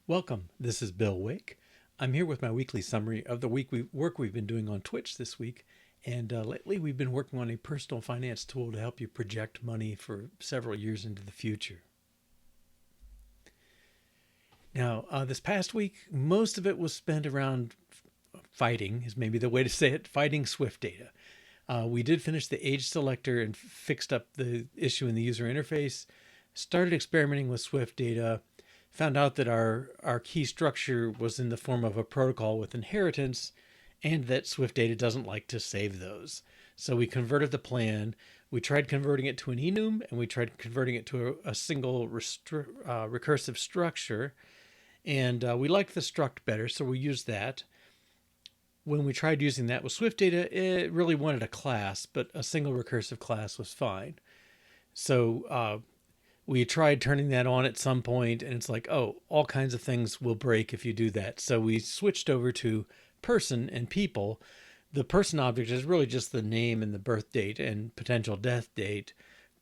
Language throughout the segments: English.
Welcome, this is Bill Wake. I'm here with my weekly summary of the work we've been doing on Twitch this week. And lately we've been working on a personal finance tool to help you project money for several years into the future. Now, this past week, most of it was spent around fighting, is maybe the way to say it, fighting SwiftData. We did finish the AgeSelector and fixed up the issue in the user interface, started experimenting with SwiftData, found out that our key structure was in the form of a protocol with inheritance, and that SwiftData doesn't like to save those. So we converted the plan. We tried converting it to an enum, and we tried converting it to a single recursive structure. And we liked the struct better, so we used that. When we tried using that with SwiftData, it really wanted a class, but a single recursive class was fine. So we tried turning that on at some point, and it's like, oh, all kinds of things will break if you do that. So we switched over to person and people. The person object is really just the name and the birth date and potential death date.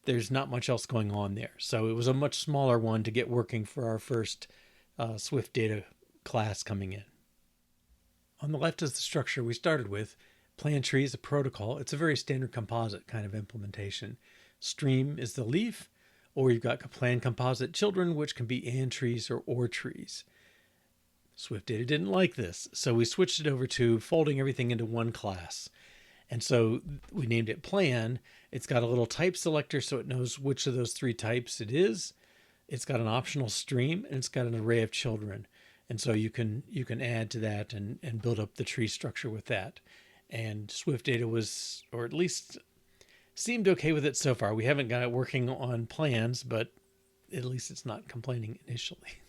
There's not much else going on there. So it was a much smaller one to get working for our first SwiftData class coming in. On the left is the structure we started with. PlanTree is a protocol. It's a very standard composite kind of implementation. Stream is the leaf, or you've got plan composite children, which can be and trees or trees. SwiftData didn't like this, so we switched it over to folding everything into one class. And so we named it plan. It's got a little type selector so it knows which of those three types it is. It's got an optional stream, and it's got an array of children. And so you can add to that and build up the tree structure with that. And SwiftData was, or at least seemed okay with it so far. We haven't got it working on plans, but at least it's not complaining initially.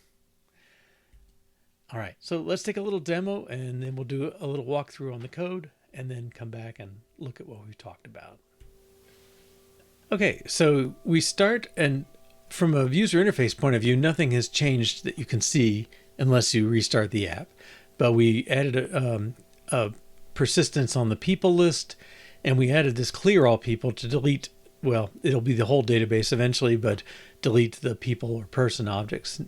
All right, so let's take a little demo and then we'll do a little walkthrough on the code and then come back and look at what we've talked about. Okay, so we start, and from a user interface point of view, nothing has changed that you can see unless you restart the app. But we added a persistence on the people list, and we added this clear all people to delete, well, it'll be the whole database eventually, but delete the people or person objects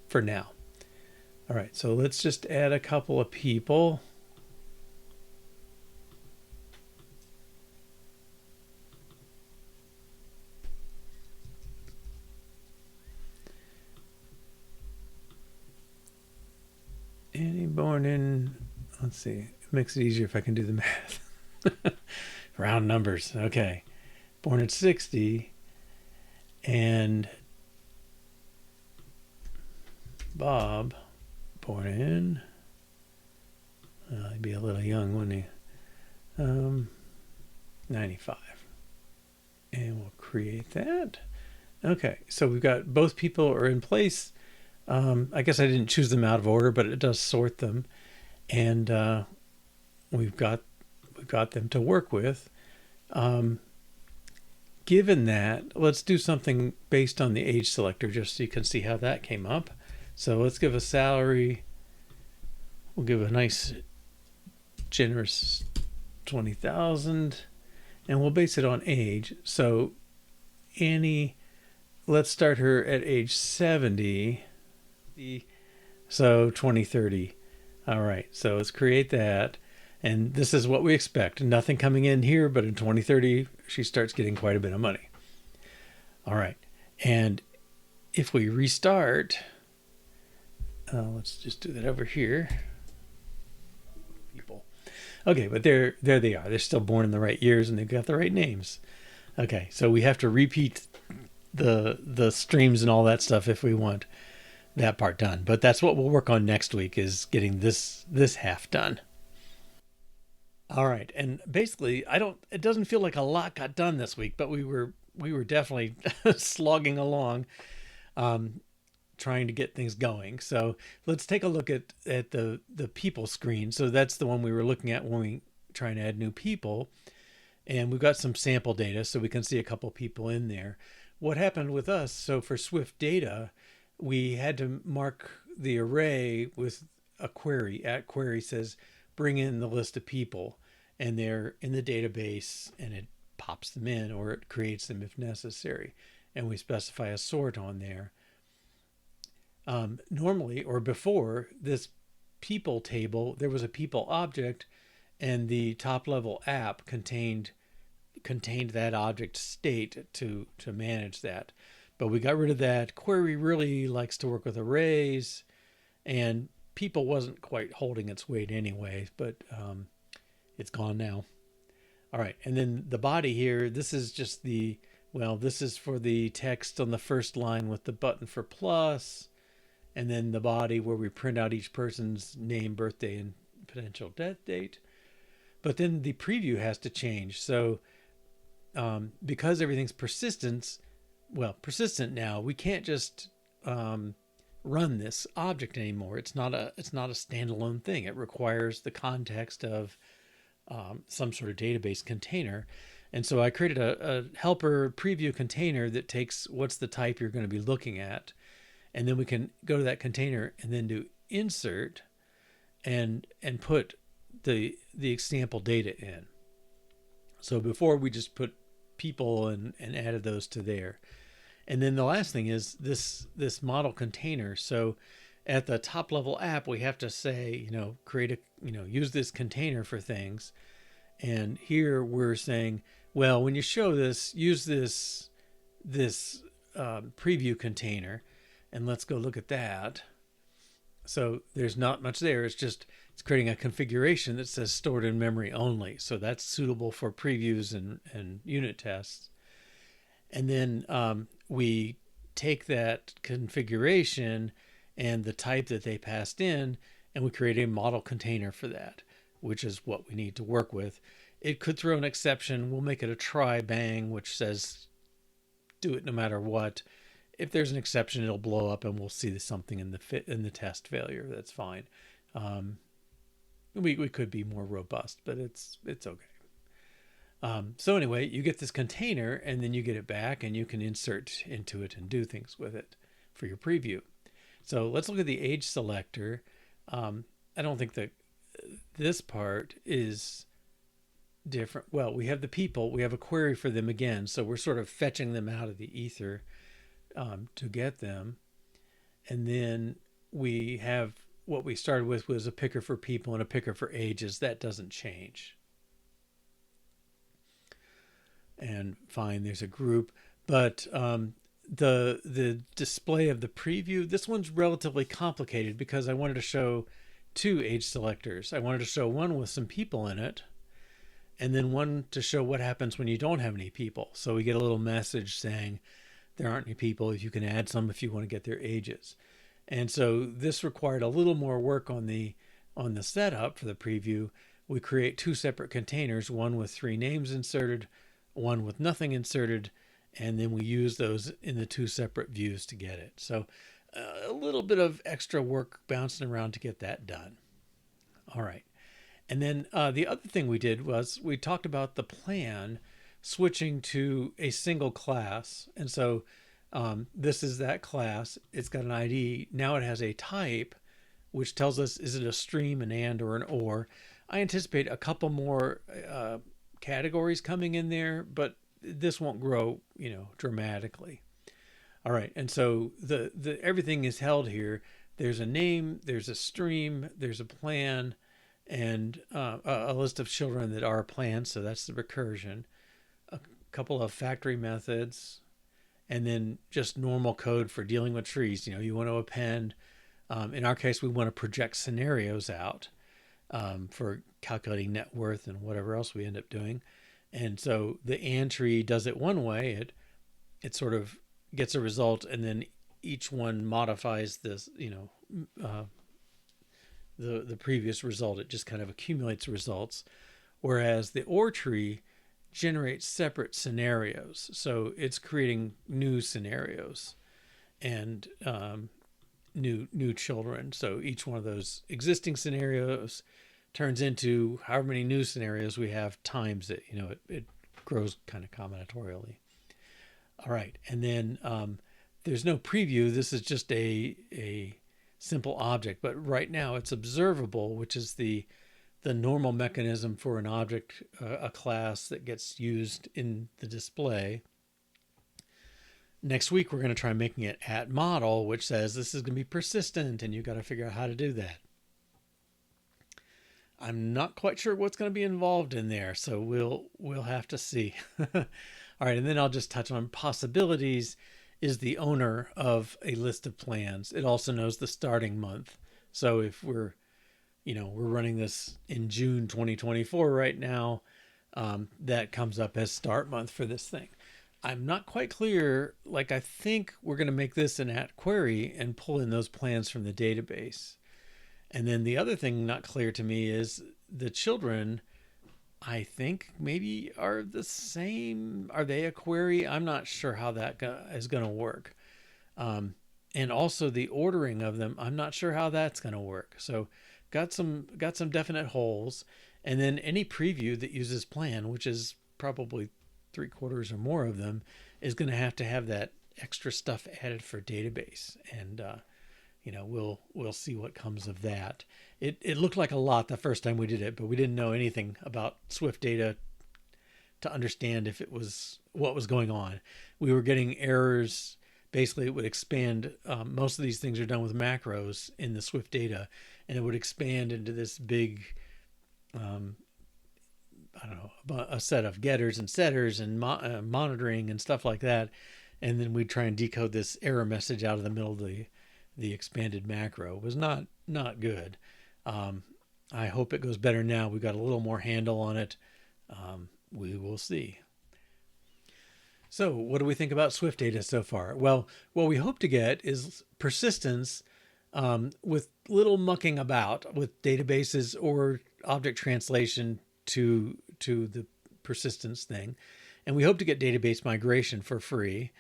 for now. All right, so let's just add a couple of people. Any born in, let's see, it makes it easier if I can do the math. Round numbers, okay. Born at 60, and Bob, born in, he'd be a little young, wouldn't he? 95. And we'll create that. Okay, so we've got both people are in place. I guess I didn't choose them out of order, but it does sort them. And we've got them to work with. Given that, let's do something based on the age selector just so you can see how that came up. So let's give a salary. We'll give a nice generous 20,000, and we'll base it on age. So Annie, let's start her at age 70. So 2030. All right, so let's create that. And this is what we expect. Nothing coming in here, but in 2030, she starts getting quite a bit of money. All right, and if we restart, let's just do that over here. People. Okay, but there they are. They're still born in the right years, and they've got the right names. Okay, so we have to repeat the streams and all that stuff if we want that part done. But that's what we'll work on next week, is getting this half done. All right, and basically, it doesn't feel like a lot got done this week, but we were definitely slogging along, trying to get things going. So let's take a look at the people screen. So that's the one we were looking at when we trying to add new people, and we've got some sample data, so we can see a couple people in there. What happened with us? So for SwiftData, we had to mark the array with a query. At query says bring in the list of people, and they're in the database, and it pops them in, or it creates them if necessary. And we specify a sort on there. Normally, or before this people table, there was a people object, and the top level app contained that object state to manage that. But we got rid of that. Query really likes to work with arrays, and people wasn't quite holding its weight anyway, but it's gone now. All right, and then the body here, this is just this is for the text on the first line with the button for plus, and then the body where we print out each person's name, birthday, and potential death date. But then the preview has to change. So because everything's persistent now, we can't just run this object anymore. It's not a standalone thing. It requires the context of some sort of database container. And so I created a helper preview container that takes what's the type you're going to be looking at. And then we can go to that container and then do insert and put the example data in. So before we just put people and added those to there. And then the last thing is this model container. So at the top level app, we have to say, create use this container for things. And here we're saying, well, when you show this, use this preview container, and let's go look at that. So there's not much there. It's creating a configuration that says stored in memory only. So that's suitable for previews and unit tests. And then we take that configuration and the type that they passed in, and we create a model container for that, which is what we need to work with. It could throw an exception. We'll make it a try bang, which says do it no matter what. If there's an exception, it'll blow up and we'll see something in the test failure. That's fine. We could be more robust, but it's okay. So anyway, you get this container and then you get it back and you can insert into it and do things with it for your preview. So let's look at the age selector. I don't think that this part is different. Well, we have the people, we have a query for them again. So we're sort of fetching them out of the ether to get them. And then we have what we started with was a picker for people and a picker for ages. That doesn't change. And fine, there's a group, but the display of the preview, this one's relatively complicated because I wanted to show two age selectors. I wanted to show one with some people in it, and then one to show what happens when you don't have any people. So we get a little message saying there aren't any people. You can add some if you want to get their ages. And so this required a little more work on the setup for the preview. We create two separate containers, one with 3 names inserted, one with nothing inserted, and then we use those in the 2 separate views to get it. So a little bit of extra work bouncing around to get that done. All right. And then the other thing we did was we talked about the plan switching to a single class. And so this is that class. It's got an ID. Now it has a type, which tells us, is it a stream, an and, or an or? I anticipate a couple more categories coming in there, but this won't grow, dramatically. All right. And so the everything is held here. There's a name, there's a stream, there's a plan, and a list of children that are plans. So that's the recursion. A couple of factory methods, and then just normal code for dealing with trees. You want to append. In our case, we want to project scenarios out for calculating net worth and whatever else we end up doing. And so the and tree does it one way. It sort of gets a result, and then each one modifies this, the previous result. It just kind of accumulates results. Whereas the or tree generates separate scenarios. So it's creating new scenarios and new children. So each one of those existing scenarios turns into however many new scenarios we have times it. It grows kind of combinatorially. All right. And then there's no preview. This is just a simple object, but right now it's observable, which is the normal mechanism for an object, a class that gets used in the display. Next week, we're going to try making it at model, which says this is going to be persistent and you've got to figure out how to do that. I'm not quite sure what's going to be involved in there, so we'll have to see. All right, and then I'll just touch on possibilities is the owner of a list of plans. It also knows the starting month. So if we're running this in June 2024 right now, that comes up as start month for this thing. I'm not quite clear. Like, I think we're going to make this an at query and pull in those plans from the database. And then the other thing not clear to me is the children, I think maybe are the same. Are they a query? I'm not sure how that is going to work. And also the ordering of them, I'm not sure how that's going to work. So got some definite holes. And then any preview that uses plan, which is probably 3/4 or more of them, is going to have that extra stuff added for database. And we'll see what comes of that. It looked like a lot the first time we did it, but we didn't know anything about SwiftData to understand if it was what was going on. We were getting errors. Basically, it would expand. Most of these things are done with macros in the SwiftData, and it would expand into this big, I don't know, a set of getters and setters and monitoring and stuff like that. And then we'd try and decode this error message out of the middle of the expanded macro. It was not good. I hope it goes better now. We've got a little more handle on it. We will see. So what do we think about SwiftData so far? Well, what we hope to get is persistence with little mucking about with databases or object translation to the persistence thing. And we hope to get database migration for free.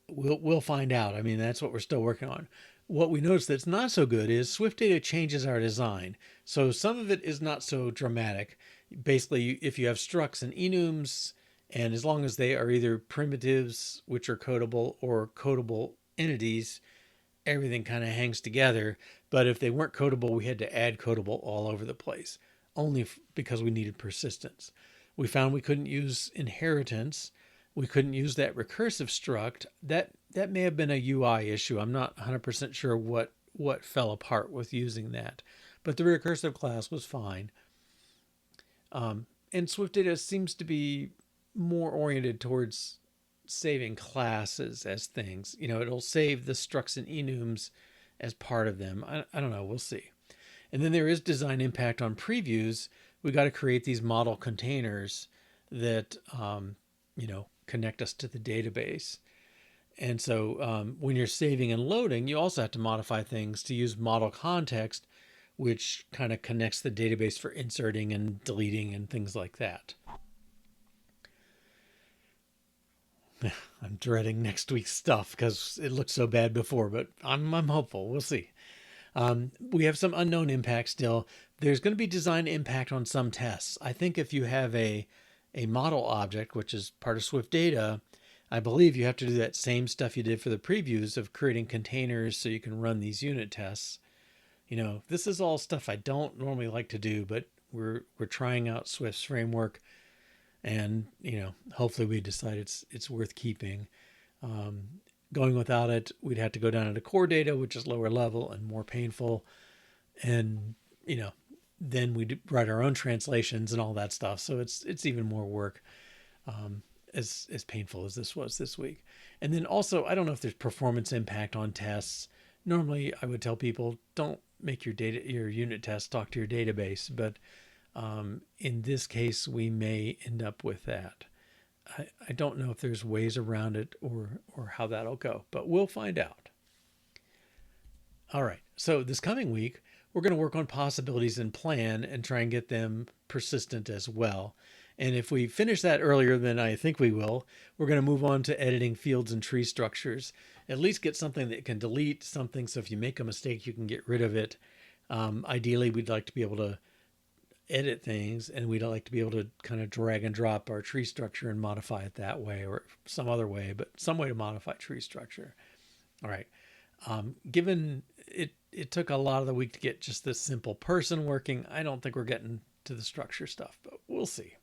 We'll find out. I mean, that's what we're still working on. What we notice that's not so good is SwiftData changes our design. So some of it is not so dramatic. Basically, if you have structs and enums, and as long as they are either primitives, which are codable, or codable entities, everything kind of hangs together. But if they weren't codable, we had to add codable all over the place, only because we needed persistence. We found we couldn't use inheritance. We couldn't use that recursive struct. That may have been a UI issue. I'm not 100% sure what fell apart with using that. But the recursive class was fine. And SwiftData seems to be more oriented towards saving classes as things. It'll save the structs and enums as part of them. I don't know. We'll see. And then there is design impact on previews. We got to create these model containers that, connect us to the database. And so when you're saving and loading, you also have to modify things to use model context, which kind of connects the database for inserting and deleting and things like that. I'm dreading next week's stuff because it looked so bad before, but I'm hopeful. We'll see. We have some unknown impact still. There's going to be design impact on some tests. I think if you have a model object, which is part of SwiftData, I believe you have to do that same stuff you did for the previews of creating containers so you can run these unit tests. This is all stuff I don't normally like to do, but we're trying out Swift's framework. And, hopefully we decide it's worth keeping. Going without it, we'd have to go down into core data, which is lower level and more painful. And, then we'd write our own translations and all that stuff. So it's even more work, as painful as this was this week. And then also, I don't know if there's performance impact on tests. Normally, I would tell people, don't make your unit tests talk to your database. But in this case, we may end up with that. I don't know if there's ways around it or how that'll go, but we'll find out. All right. So this coming week, we're going to work on possibilities in plan and try and get them persistent as well. And if we finish that earlier than I think we will, we're going to move on to editing fields and tree structures. At least get something that can delete something. So if you make a mistake, you can get rid of it. Ideally, we'd like to be able to edit things, and we'd like to be able to kind of drag and drop our tree structure and modify it that way or some other way, but some way to modify tree structure. All right. Given it took a lot of the week to get just this simple person working, I don't think we're getting to the structure stuff, but we'll see.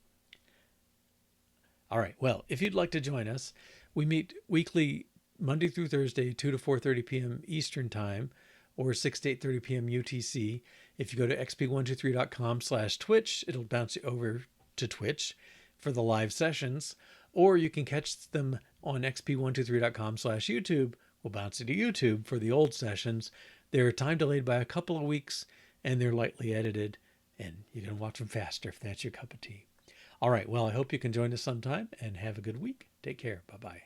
All right. Well, if you'd like to join us, we meet weekly Monday through Thursday, 2 to 4:30 p.m. Eastern Time, or 6 to 8:30 p.m. UTC. If you go to xp123.com/Twitch, it'll bounce you over to Twitch for the live sessions, or you can catch them on xp123.com/YouTube. We'll bounce you to YouTube for the old sessions. They're time delayed by a couple of weeks, and they're lightly edited, and you can watch them faster if that's your cup of tea. All right, well, I hope you can join us sometime, and have a good week. Take care. Bye-bye.